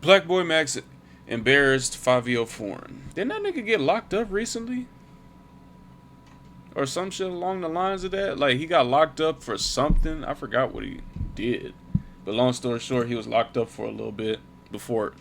Plaqueboymax embarrassed Fivio Foreign. Didn't that nigga get locked up recently? Or some shit along the lines of that? Like, he got locked up for something. I forgot what he did. But long story short, he was locked up for a little bit before,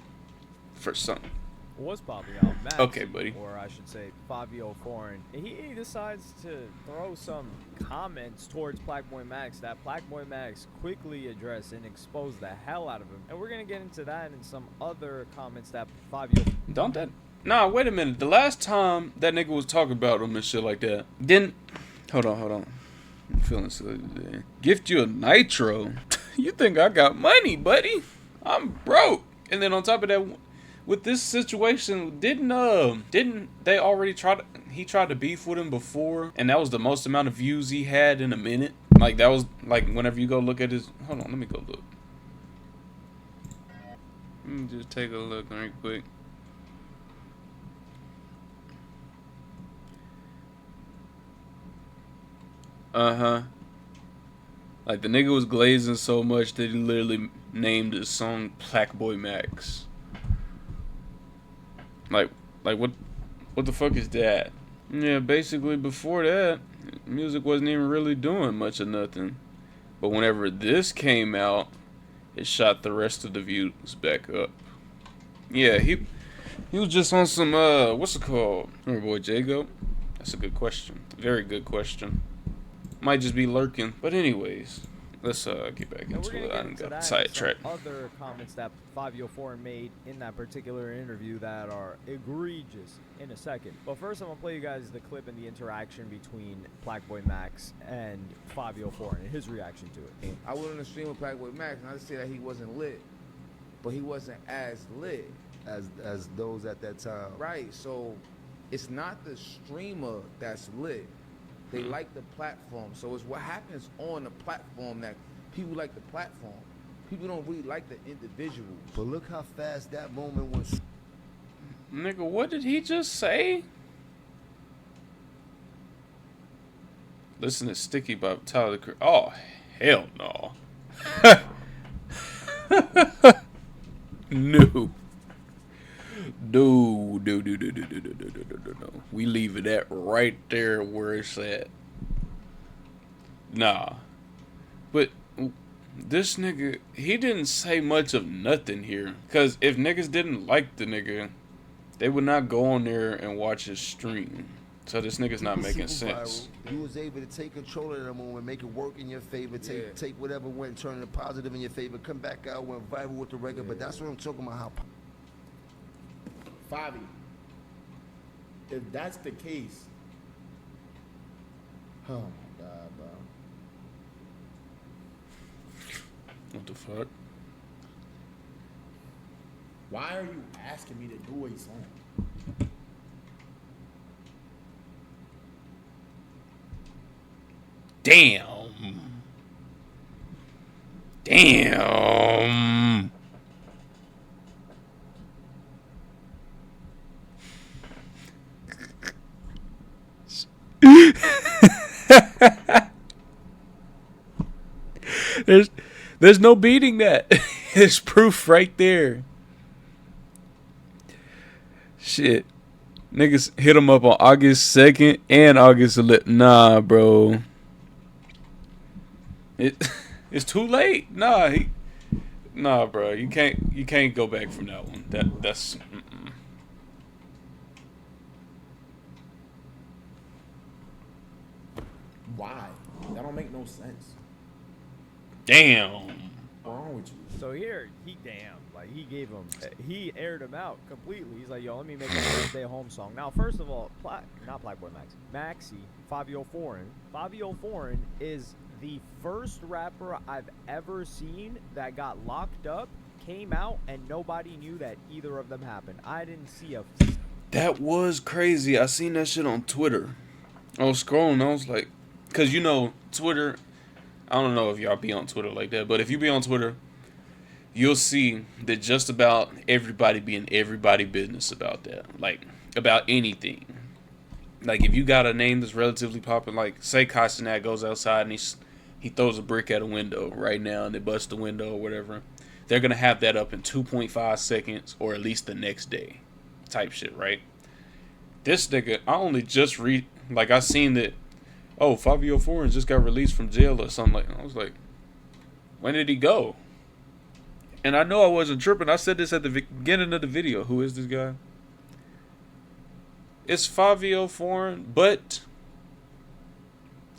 for something. Was popping out Max, Okay, buddy. or I should say Fivio Foreign. He decides to throw some comments towards Plaqueboymax that Plaqueboymax quickly addressed and exposed the hell out of him. And we're gonna get into that and some other comments that Fivio. Don't that? Nah, wait a minute. The last time that nigga was talking about him and shit like that, didn't. Hold on. I'm feeling silly today. Gift you a nitro. You think I got money, buddy? I'm broke. And then on top of that, with this situation, didn't they already he tried to beef with him before, and that was the most amount of views he had in a minute. Like, that was like, whenever you go look at his, hold on, let me go look. Let me just take a look right quick. Like, the nigga was glazing so much that he literally named his song Plaqueboymax. Like what the fuck is that? Yeah, basically before that, music wasn't even really doing much of nothing. But whenever this came out, it shot the rest of the views back up. Yeah, he was just on some what's it called? Remember boy Jago? That's a good question. Very good question. Might just be lurking. But anyways, let's get back into it. I didn't got sidetracked. Other comments that Fivio Foreign made in that particular interview that are egregious in a second. But first, I'm gonna play you guys the clip and the interaction between Plaqueboymax and Fivio Foreign and his reaction to it. I went on the stream with Plaqueboymax, and I just say that he wasn't lit, but he wasn't as lit as those at that time. Right. So it's not the streamer that's lit. They like the platform. So it's what happens on the platform that people like the platform. People don't really like the individuals. But look how fast that moment was. Nigga, what did he just say? Listen to Sticky by Tyler the Creator. Oh, hell no. No. No. We leaving that right there where it's at. Nah. But this nigga, he didn't say much of nothing here. Because if niggas didn't like the nigga, they would not go on there and watch his stream. So this nigga's not making sense. He was able to take control of that moment, make it work in your favor, take whatever went, turn it positive in your favor, come back out, went viral with the record. But that's what I'm talking about. How Favi, if that's the case, oh my God, bro. What the fuck? Why are you asking me to do a song? Damn. There's no beating that. There's proof right there. Shit. Niggas hit him up on August 2nd and August 11th. Nah, bro. It's too late. Nah, bro. You can't go back from that one. That's Why? That don't make no sense. damn. What's wrong with you? So here, he aired him out completely. He's like, yo, let me make a birthday home song. Now, first of all, not Plaqueboymax, Maxi, Fivio Foreign. Fivio Foreign is the first rapper I've ever seen that got locked up, came out, and nobody knew that either of them happened. I didn't see a... That was crazy. I seen that shit on Twitter. I was scrolling. I was like, because you know, Twitter, I don't know if y'all be on Twitter like that, but if you be on Twitter, you'll see that just about everybody be in everybody business about that. Like, about anything. Like, if you got a name that's relatively popular, like, say Castanet goes outside and he throws a brick at a window right now and they bust the window or whatever. they're gonna have that up in 2.5 seconds or at least the next day, type shit, right? This nigga, I only just I seen that. Oh, Fivio Foreign just got released from jail or something like. I was like, when did he go? And I know I wasn't tripping. I said this at the beginning of the video. Who is this guy? It's Fivio Foreign, but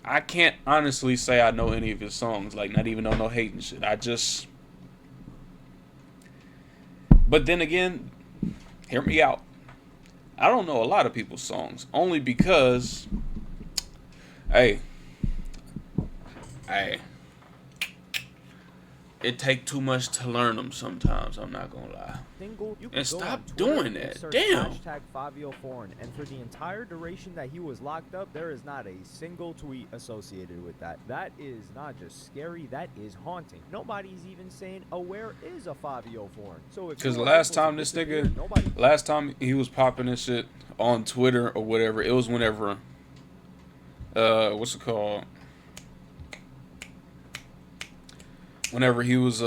I can't honestly say I know any of his songs. Like, not even on no hating shit. But then again, hear me out. I don't know a lot of people's songs. Only because, hey, it take too much to learn them sometimes. I'm not gonna lie. And stop doing that. Damn. Hashtag Fivio Foreign, and for the entire duration that he was locked up, there is not a single tweet associated with that. That is not just scary. That is haunting. Nobody's even saying, "Oh, where is a Fivio Foreign?" So because last time last time he was popping this shit on Twitter or whatever, it was whenever, what's it called? Whenever he was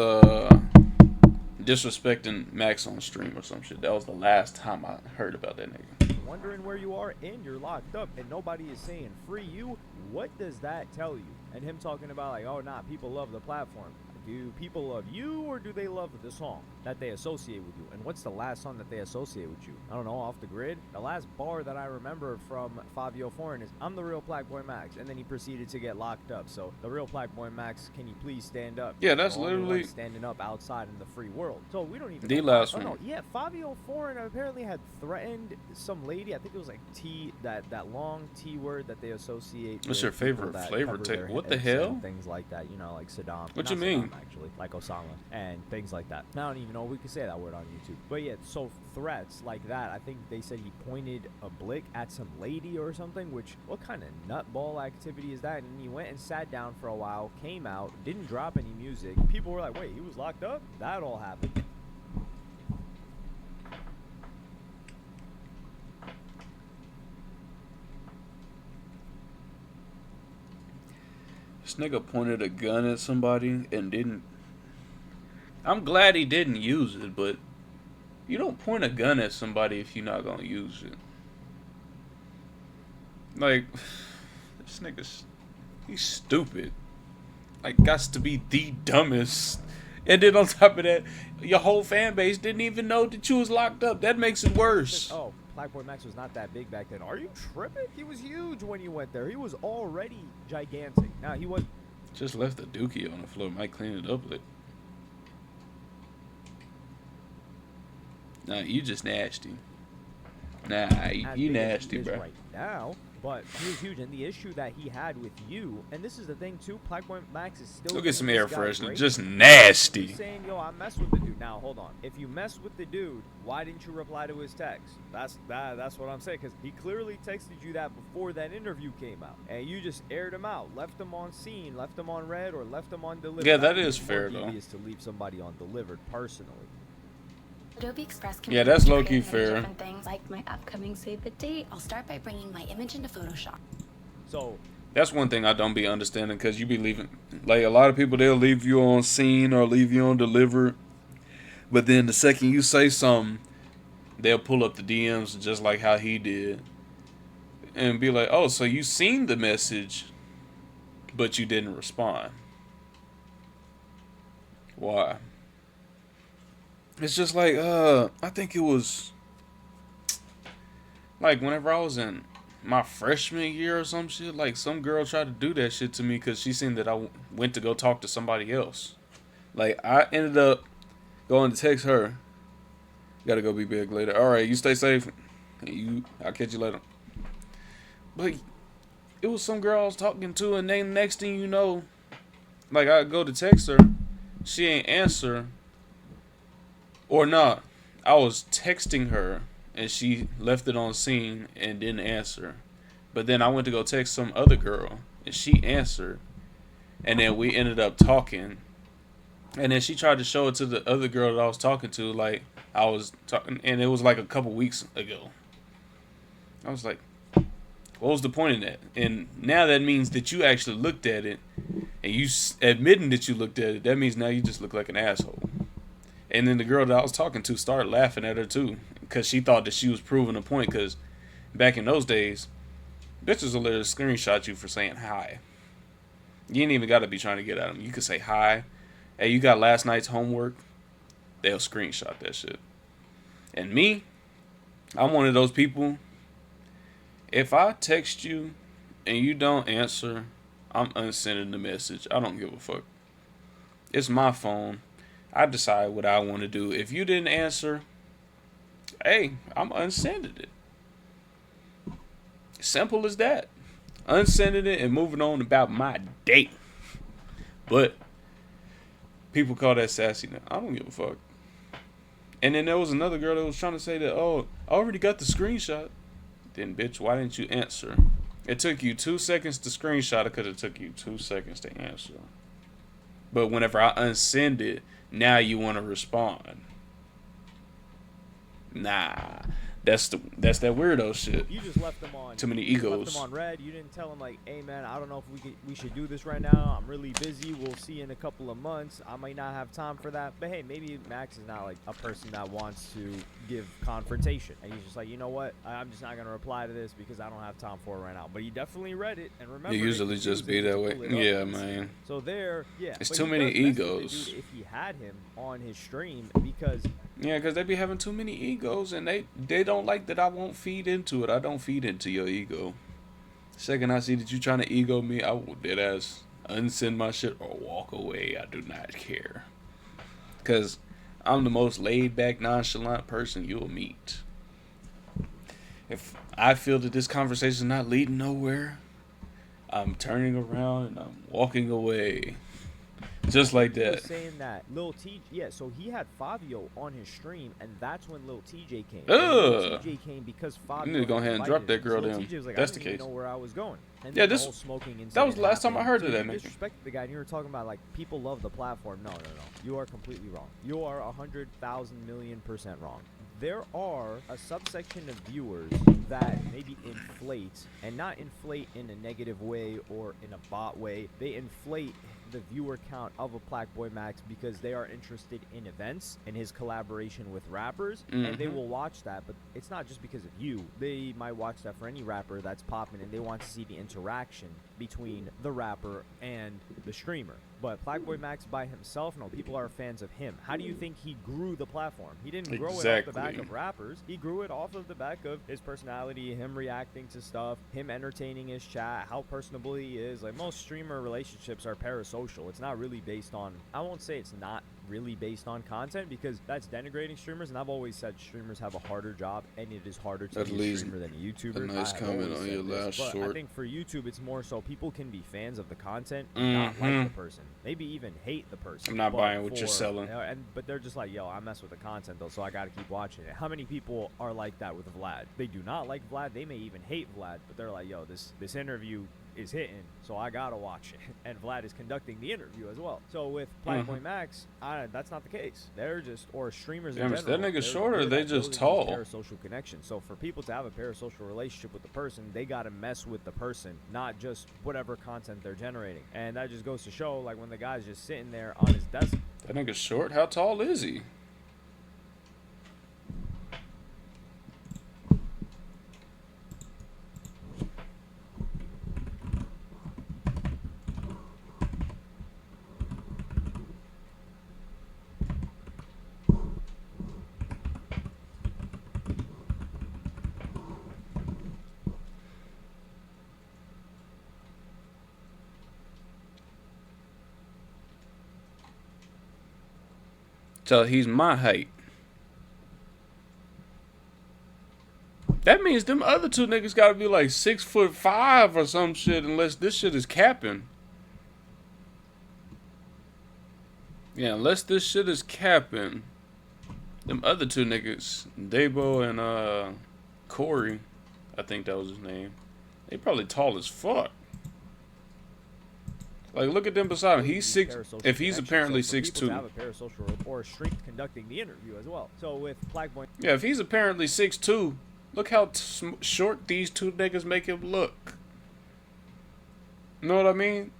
disrespecting Max on stream or some shit. That was the last time I heard about that nigga. Wondering where you are and you're locked up and nobody is saying free you. What does that tell you? And him talking about like, oh nah, people love the platform. Do people love you or do they love the song that they associate with you? And what's the last song that they associate with you? I don't know, off the grid. The last bar that I remember from Fivio Foreign is, "I'm the real Plaqueboymax," and then he proceeded to get locked up. So, the real Plaqueboymax, can you please stand up? Yeah, that's literally standing up outside in the free world. So we don't even. The last one. No, yeah, Fivio Foreign apparently had threatened some lady. I think it was like T, that long T word that they associate. What's your favorite flavor? What the hell? Things like that, you know, like Saddam. What you mean? Actually, like Osama and things like that. I don't even know if we can say that word on YouTube. But yeah, so threats like that. I think they said he pointed a blick at some lady or something, which, what kind of nutball activity is that? And he went and sat down for a while, came out, didn't drop any music. People were like, wait, he was locked up? That all happened. This nigga pointed a gun at somebody and didn't. I'm glad he didn't use it, but you don't point a gun at somebody if you're not gonna use it. Like, this nigga's, he's stupid. Like, gots to be the dumbest. And then on top of that, your whole fan base didn't even know that you was locked up. That makes it worse. Oh, Plaqueboymax was not that big back then. Are you tripping? He was huge when you went there. He was already gigantic. Now, he was... Just left the dookie on the floor. Might clean it up. Like, nah, you just nasty. Nah, you nasty, bro. Right now, but he was huge, and the issue that he had with you, and this is the thing too, Plaqueboymax is still. Look at some air freshener, just nasty. He's saying, yo, I messed with the dude. Now, hold on. If you messed with the dude, why didn't you reply to his text? That's what I'm saying, because he clearly texted you that before that interview came out, and you just aired him out, left him on scene, left him on red, or left him on delivered. Yeah, that is fair though. Is to leave somebody on delivered personally. Adobe Express can yeah, that's low-key fair. Different things like my upcoming save the date. I'll start by bringing my image into Photoshop. So that's one thing I don't be understanding, because you be leaving, like, a lot of people, they'll leave you on scene or leave you on delivered, but then the second you say something, they'll pull up the DMs just like how he did and be like, oh, so you seen the message but you didn't respond. Why? It's just like, I think it was like whenever I was in my freshman year or some shit, like some girl tried to do that shit to me because she seen that I went to go talk to somebody else. Like, I ended up going to text her, gotta go be big later. All right, you stay safe. I'll catch you later. But it was some girl I was talking to, and then next thing you know, like, I go to text her, she ain't answer. Or not, I was texting her and she left it on scene and didn't answer. But then I went to go text some other girl and she answered. And then we ended up talking. And then she tried to show it to the other girl that I was talking to, like I was talking, and it was like a couple weeks ago. I was like, what was the point of that? And now that means that you actually looked at it, and you admitting that you looked at it, that means now you just look like an asshole. And then the girl that I was talking to started laughing at her too, because she thought that she was proving a point. Because back in those days, bitches will literally screenshot you for saying hi. You ain't even got to be trying to get at them. You could say hi. Hey, you got last night's homework? They'll screenshot that shit. And me, I'm one of those people. If I text you and you don't answer, I'm unsending the message. I don't give a fuck. It's my phone. I decide what I want to do. If you didn't answer, hey, I'm unsending it. Simple as that. Unsending it and moving on about my day. But people call that sassy now. I don't give a fuck. And then there was another girl that was trying to say that, oh, I already got the screenshot. Then, bitch, why didn't you answer? It took you 2 seconds to screenshot it because it took you 2 seconds to answer. But whenever I unsend it, now you want to respond. Nah. That's that weirdo shit. You just left them on. Too many You egos. left them on red. You didn't tell them like, "Hey man, I don't know if we should do this right now. I'm really busy. We'll see you in a couple of months. I might not have time for that." But hey, maybe Max is not like a person that wants to give confrontation, and he's just like, you know what? I'm just not gonna reply to this because I don't have time for it right now. But he definitely read it and remember. You usually just be that way. Yeah, man. So there, yeah. It's but too many egos. If he had him on his stream, because yeah, because they be having too many egos, and they don't like that I won't feed into it. I don't feed into your ego. Second I see that you trying to ego me, I will deadass unsend my shit or walk away. I do not care. Because I'm the most laid back, nonchalant person you'll meet. If I feel that this conversation is not leading nowhere, I'm turning around and I'm walking away. Just like he was that. saying that Lil TJ, yeah, so he had Fivio on his stream, and that's when Lil TJ came. Ugh. TJ came because Fivio. You need to go ahead and drop that girl Lil then. TJ was like, That's I the didn't case. even know where I was going. And Yeah, then the whole smoking incident that was the last time I heard happened. of that, You nigga. disrespected the guy, and you were talking about like people love the platform. No. You are completely wrong. You are 100,000,000,000% wrong. There are a subsection of viewers that maybe inflate, and not inflate in a negative way or in a bot way. They inflate the viewer count of a Plaqueboymax because they are interested in events and his collaboration with rappers, and they will watch that. But it's not just because of you. They might watch that for any rapper that's popping, and they want to see the interaction between the rapper and the streamer. But Plaqueboymax by himself, no, people are fans of him. How do you think he grew the platform? He didn't grow it off the back of rappers. He grew it off of the back of his personality, him reacting to stuff, him entertaining his chat, how personable he is. Like, most streamer relationships are parasocial. It's not really based on, I won't say it's not really based on content because that's denigrating streamers, and I've always said streamers have a harder job, and it is harder to be a streamer than a YouTuber. A nice comment on your last short. I think for YouTube it's more so people can be fans of the content and not like the person, maybe even hate the person. I'm not buying what you're selling. But they're just like, yo, I mess with the content though, so I gotta keep watching it. How many people are like that with Vlad? They do not like Vlad. They may even hate Vlad, but they're like, yo, this interview is hitting, so I gotta watch it. And Vlad is conducting the interview as well. So with Plaqueboymax, that's not the case. They're just, or streamers in general, that nigga shorter, they just tall. Parasocial connection. So for people to have a parasocial relationship with the person, they gotta mess with the person, not just whatever content they're generating. And that just goes to show, like, when the guy's just sitting there on his desk. That nigga short? How tall is he? So he's my height. That means them other two niggas gotta be like 6'5" or some shit, unless this shit is capping. Yeah, unless this shit is capping. Them other two niggas, Dabo and Corey, I think that was his name. They probably tall as fuck. Like, look at them beside him. He's six. If he's apparently 6'2". Have a parasocial or strength conducting the interview as well. So with Plaqueboy, yeah, if he's apparently 6'2", look how short these two niggas make him look. You know what I mean?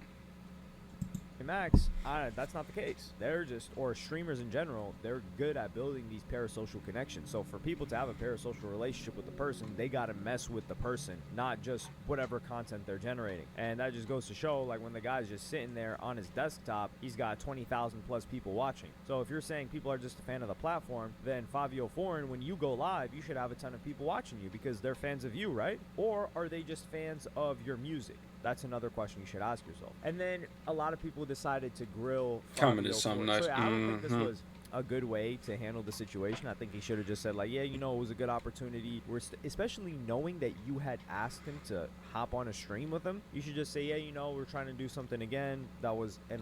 Max, that's not the case. They're just, or streamers in general, they're good at building these parasocial connections. So for people to have a parasocial relationship with the person, they gotta mess with the person, not just whatever content they're generating. And that just goes to show, like, when the guy's just sitting there on his desktop, he's got 20,000 plus people watching. So if you're saying people are just a fan of the platform, then Fivio Foreign, when you go live, you should have a ton of people watching you because they're fans of you, right? Or are they just fans of your music? That's another question you should ask yourself. And then a lot of people decided to grill Commented something nice. So I don't think this was a good way to handle the situation. I think he should have just said, like, yeah, you know, it was a good opportunity. Especially knowing that you had asked him to hop on a stream with him. You should just say, yeah, you know, we're trying to do something again. That was an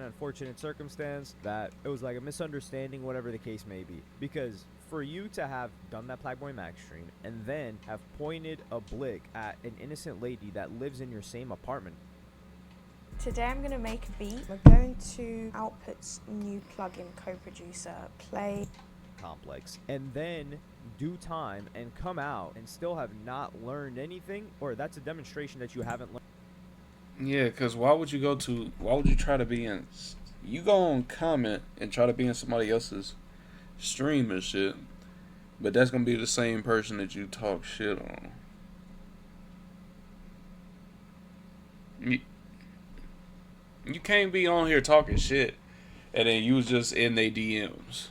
unfortunate circumstance. That it was like a misunderstanding, whatever the case may be. Because for you to have done that Plaqueboymax stream and then have pointed a blick at an innocent lady that lives in your same apartment. Today I'm going to make a beat. We're going to Output's new plugin co-producer, Play Complex, and then do time and come out and still have not learned anything, or that's a demonstration that you haven't learned. Yeah, because why would you try to be in, you go on comment and try to be in somebody else's stream and shit, but that's going to be the same person that you talk shit on. You can't be on here talking shit and then you was just in their DMs.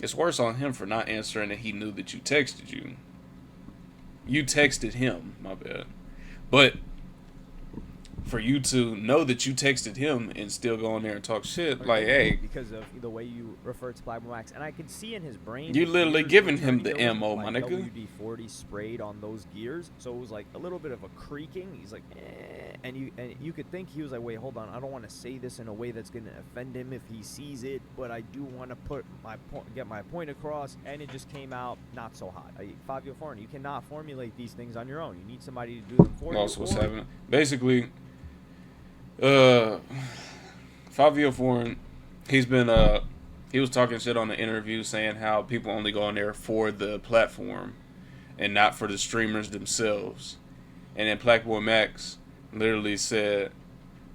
It's worse on him for not answering that he knew that you texted you. You texted him, my bad. But for you to know that you texted him and still go in there and talk shit, like, hey, because of the way you refer to Plaqueboymax, and I could see in his brain, you literally giving him the ammo, my like nigga. WD-40 sprayed on those gears, so it was like a little bit of a creaking. He's like, eh, and you could think he was like, wait, hold on, I don't want to say this in a way that's gonna offend him if he sees it, but I do want to get my point across, and it just came out not so hot. Fivio Foreign, you cannot formulate these things on your own. You need somebody to do them for you. That's what's happening. Basically, Fivio Foreign, he was talking shit on the interview saying how people only go on there for the platform and not for the streamers themselves. And then Plaqueboymax literally said,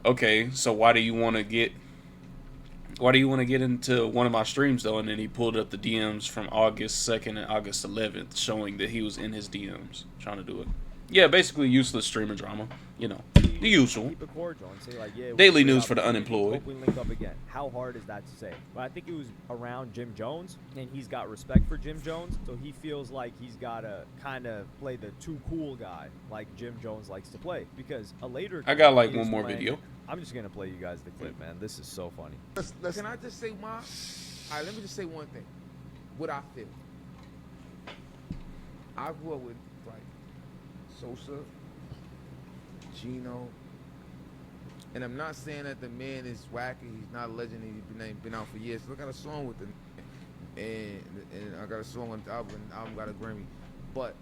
okay, so why do you want to get into one of my streams though? And then he pulled up the DMs from August 2nd and August 11th showing that he was in his DMs trying to do it. Yeah, basically useless streamer drama. You know, the usual. Keep it cordial and say, like, yeah, daily news for the unemployed. Hope we link up again. How hard is that to say? But I think it was around Jim Jones, and he's got respect for Jim Jones, so he feels like he's got to kind of play the too cool guy like Jim Jones likes to play. Because a later... I got like one more video. I'm just going to play you guys the clip, man. This is so funny. Can I just say my... All right, let me just say one thing. What I feel. I grew up with, like, Sosa, Gino, and I'm not saying that the man is wacky. He's not a legend. He's been out for years. Look, I got a song with him, and I got a song on the album. And the album got a Grammy, but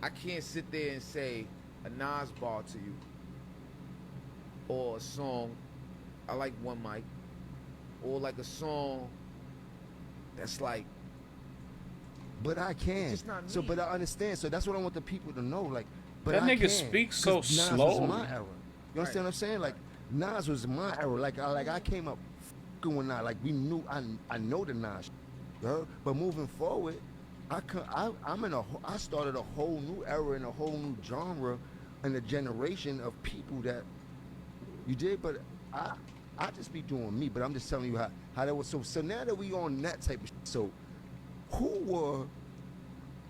I can't sit there and say a Nas bar to you or a song. I like One Mic, or like a song that's like. But I can. So, but I understand. So that's what I want the people to know. Like, but that I nigga can, speaks so Nas slow. Was my era. You understand what I'm saying? Like, Nas was my era. Like I came up with Nas. Like we knew. I know the Nas. You heard? But moving forward, I started a whole new era and a whole new genre, and a generation of people that you did. But I just be doing me. But I'm just telling you how that was. So now that we on that type of shit, so. Who were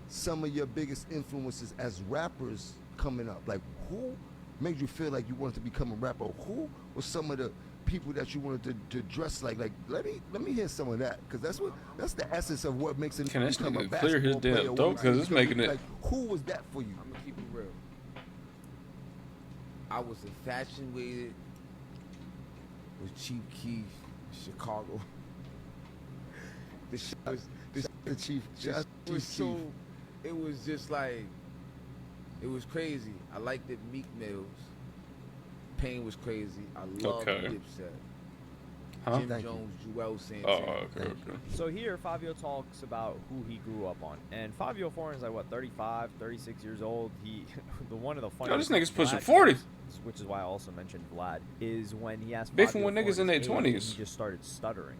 some of your biggest influences as rappers coming up? Like, who made you feel like you wanted to become a rapper? Who were some of the people that you wanted to dress like? Like, let me hear some of that, because that's the essence of what makes it Can this become a nigga basketball clear his player. damn throat, because it's making it. Like, who was that for you? I'm gonna keep it real. I was infatuated with Chief Keef, Chicago. The shit was. The Chief. It was just like, it was crazy. I liked it. Meek Mills. Pain was crazy. I loved Okay. Dipset. Huh? Jim Thank you. Jones, Joel Santana. Oh, okay, okay. So here, Fivio talks about who he grew up on. And Fivio Foreign is like, what, 35, 36 years old? He, one of the Yo, funniest this nigga's pushing Vlad 40. jokes, which is why I also mentioned Vlad, is when he asked Beefing Fivio with niggas in Foreign's their age, 20s. He just started stuttering.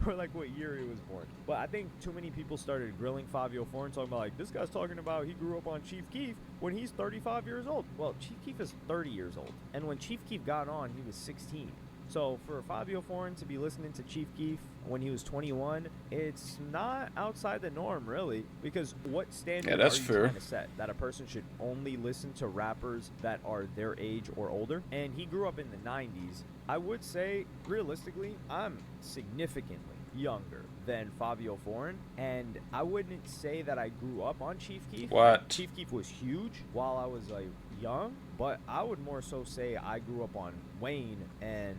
Or like what year he was born. But I think too many people started grilling Fivio Foreign, talking about like, this guy's talking about he grew up on Chief Keef when he's 35 years old. Well, Chief Keef is 30 years old. And when Chief Keef got on, he was 16. So for Fivio Foreign to be listening to Chief Keef when he was 21, it's not outside the norm, really. Because what standard that's are you fair. trying to set? That a person should only listen to rappers that are their age or older? And he grew up in the 90s. I would say, realistically, I'm significantly younger than Fivio Foreign, and I wouldn't say that I grew up on Chief Keef. What? Chief Keef was huge while I was like young, but I would more so say I grew up on Wayne and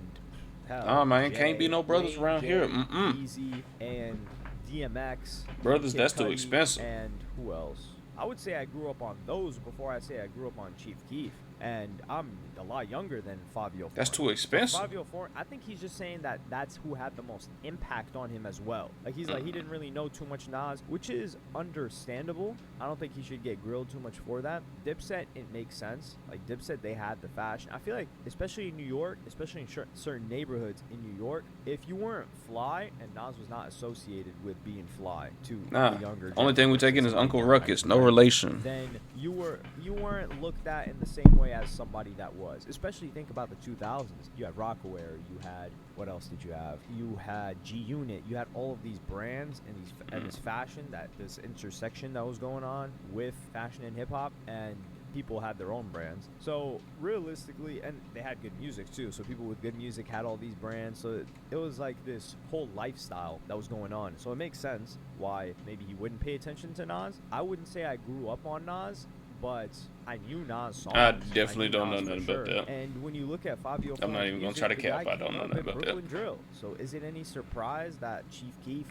hell, Nah, man, Jay, can't be no brothers Wayne, around Jay, here. Mm-mm. Easy and DMX. Brothers, Kid that's too Cudi, expensive. And who else? I would say I grew up on those before I say I grew up on Chief Keef. And I'm a lot younger than Fivio Foreign. That's too expensive. Fivio Foreign, I think he's just saying that that's who had the most impact on him as well. Like, he's like, he didn't really know too much Nas, which is understandable. I don't think he should get grilled too much for that. Dipset, it makes sense. Like, Dipset, they had the fashion. I feel like, especially in New York, especially in certain neighborhoods in New York, if you weren't fly, and Nas was not associated with being fly to Nah, the younger only thing we taking is generation, Uncle Ruckus. No relation. then you weren't looked at in the same way as somebody that was. Especially think about the 2000s. You had Rockaware. You had, what else did you have? You had G Unit. You had all of these brands and this fashion, this intersection that was going on with fashion and hip hop, and people had their own brands. So realistically, and they had good music too. So people with good music had all these brands. So it was like this whole lifestyle that was going on. So it makes sense why maybe he wouldn't pay attention to Nas. I wouldn't say I grew up on Nas, but I knew Nas songs. I definitely knew don't Nas know for nothing about that. And when you look at Fivio, I'm not even gonna try to cap. I don't know nothing about that. Brooklyn Drill. So is it any surprise that Chief Keef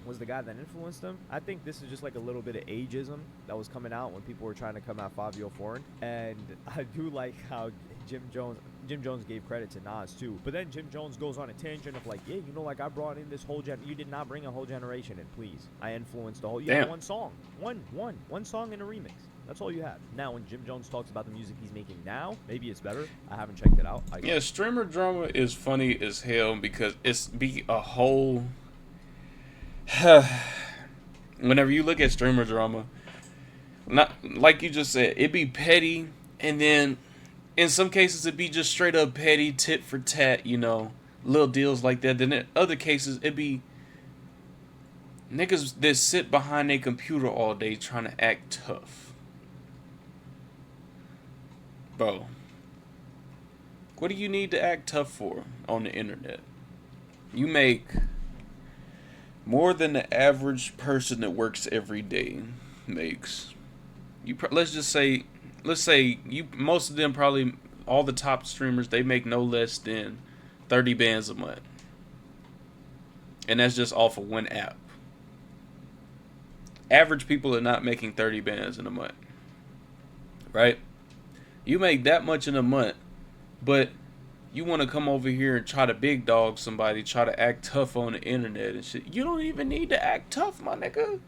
was the guy that influenced him? I think this is just like a little bit of ageism that was coming out when people were trying to come at Fivio Foreign. And I do like how Jim Jones gave credit to Nas too, but then Jim Jones goes on a tangent of like, yeah, you know, like I brought in this whole you did not bring a whole generation in, please. I influenced the whole. You had one song, one song in a remix. That's all you had. Now, when Jim Jones talks about the music he's making now, maybe it's better. I haven't checked it out. Yeah, streamer drama is funny as hell because it's be a whole. Whenever you look at streamer drama, not like you just said, it be petty, and then in some cases it be just straight up petty, tit for tat, you know, little deals like that. Then in other cases it be niggas that sit behind their computer all day trying to act tough. Bro, what do you need to act tough for on the internet? You make more than the average person that works every day makes. Let's say you, most of them, probably all the top streamers, they make no less than 30 bands a month. And that's just off of one app. Average people are not making 30 bands in a month. Right? You make that much in a month, but you want to come over here and try to big dog somebody, try to act tough on the internet and shit. You don't even need to act tough, my nigga.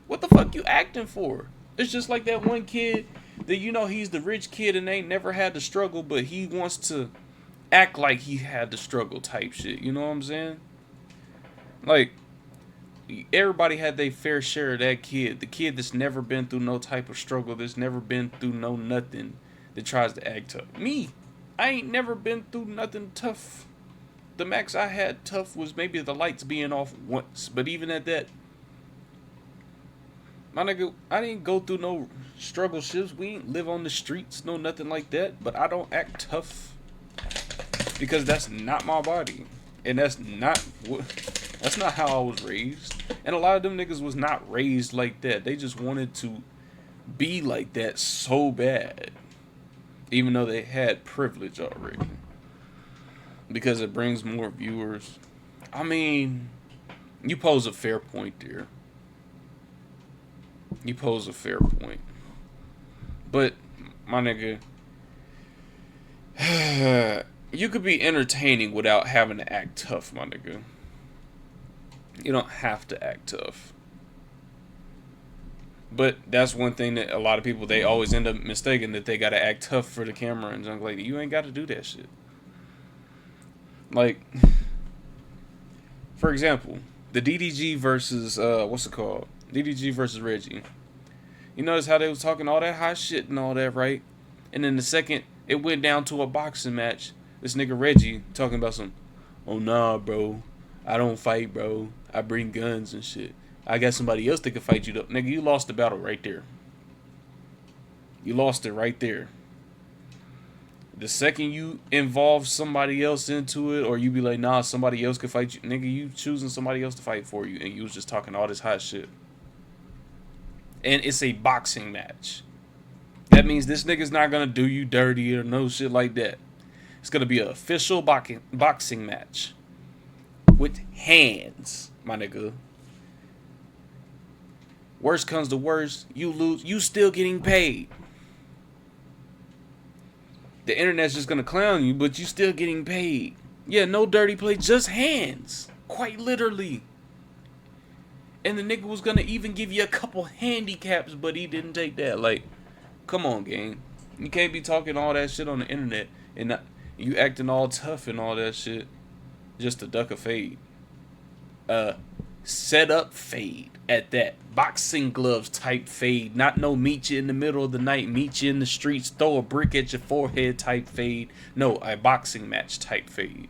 What the fuck you acting for? It's just like that one kid that, you know, he's the rich kid and ain't never had to struggle, but he wants to act like he had to struggle type shit. You know what I'm saying? Like, everybody had their fair share of that kid. The kid that's never been through no type of struggle, that's never been through no nothing, that tries to act tough. Me, I ain't never been through nothing tough. The max I had tough was maybe the lights being off once. But even at that, my nigga, I didn't go through no struggle shifts. We ain't live on the streets, no nothing like that. But I don't act tough because that's not my body. And that's not how I was raised. And a lot of them niggas was not raised like that. They just wanted to be like that so bad. Even though they had privilege already. Because it brings more viewers. I mean, you pose a fair point there. You pose a fair point. But, my nigga, you could be entertaining without having to act tough, my nigga. You don't have to act tough. But that's one thing that a lot of people, they always end up mistaking, that they gotta act tough for the camera and junk like that. You ain't gotta do that shit. Like, for example, the DDG versus what's it called? DDG versus Reggie. You notice how they was talking all that hot shit and all that, right? And then the second it went down to a boxing match, this nigga Reggie talking about some, oh nah, bro, I don't fight, bro. I bring guns and shit. I got somebody else that can fight you though. Nigga, you lost the battle right there. You lost it right there. The second you involve somebody else into it, or you be like, nah, somebody else can fight you. Nigga, you choosing somebody else to fight for you, and you was just talking all this hot shit. And it's a boxing match. That means this nigga's not gonna do you dirty or no shit like that. It's gonna be an official boxing match. With hands, my nigga. Worst comes to worst, you lose, you still getting paid. The internet's just gonna clown you, but you still getting paid. Yeah, no dirty play, just hands. Quite literally. And the nigga was gonna even give you a couple handicaps, but he didn't take that. Like, come on, gang. You can't be talking all that shit on the internet and not, you acting all tough and all that shit just to duck a fade. Set up fade at that. Boxing gloves type fade. Not no meet you in the middle of the night, meet you in the streets, throw a brick at your forehead type fade. No, a boxing match type fade.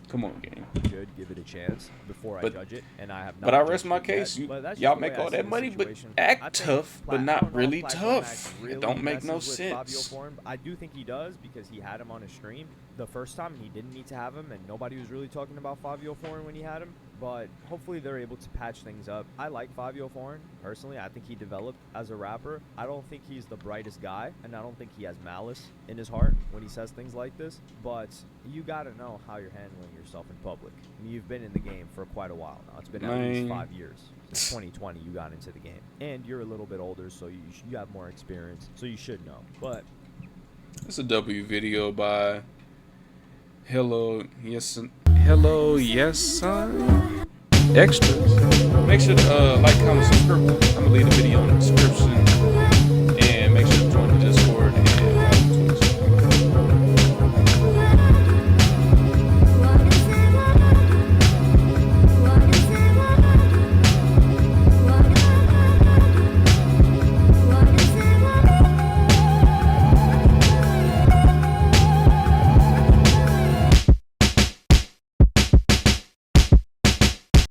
Come on, gang. Should give it a chance before I judge it, and I have not. But I rest my judged it case. yet. Y'all make all that money, but act tough, but not really tough. It don't make no sense. Fivio Foreign. I do think he does, because he had him on his stream the first time. He didn't need to have him, and nobody was really talking about Fivio Foreign when he had him. But hopefully they're able to patch things up. I like Fivio Foreign personally. I think he developed as a rapper. I don't think he's the brightest guy, and I don't think he has malice in his heart when he says things like this. But you gotta know how you're handling yourself in public. I mean, you've been in the game for quite a while now. It's been at least 5 years. Since 2020 you got into the game, and you're a little bit older, so you have more experience, so you should know. But it's a W video by Hello Yes Son Extras. Make sure to like, comment, subscribe. I'm gonna leave the video in the description.